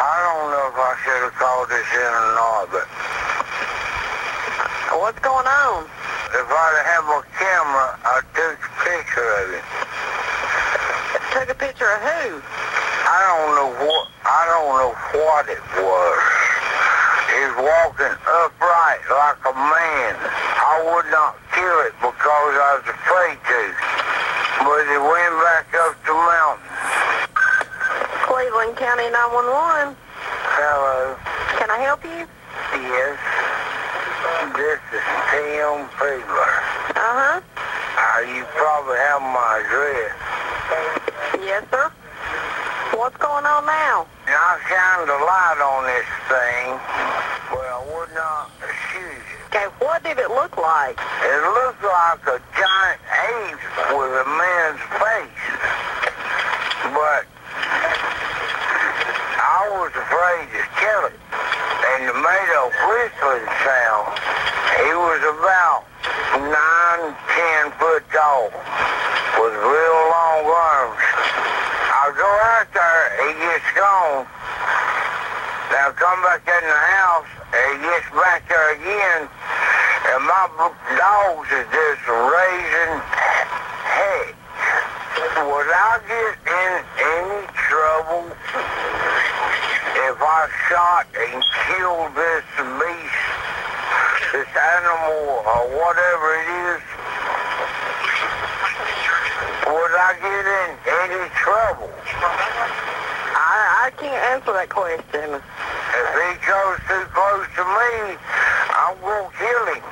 I don't know if I should have called this in or not, but What's going on? if I'd have my camera, I'd take a picture of it. Took a picture of who? I don't know what it was. He's walking upright like a man. I would not kill it because I was afraid to. But he went back up the mountain. Cleveland County 911. Hello. Can I help you? Yes. This is Tim Fiedler. Uh-huh. You probably have my address. Yes, sir. What's going on now? I shined a light on this thing, but I would not shoot it. Okay, what did it look like? It looked like a giant ape with a man's face. But I was afraid to kill it. And it made a whistling sound. He was about 9-10 foot tall with real long arms. I go out there, he gets gone. Now I come back in the house, and he gets back there again, and my dogs is just raising heck. Would I get in any trouble if I shot and killed this beast, this animal, or whatever it is? Would I get in any trouble? I can't answer that question. If he goes too close to me, I'm going to kill him.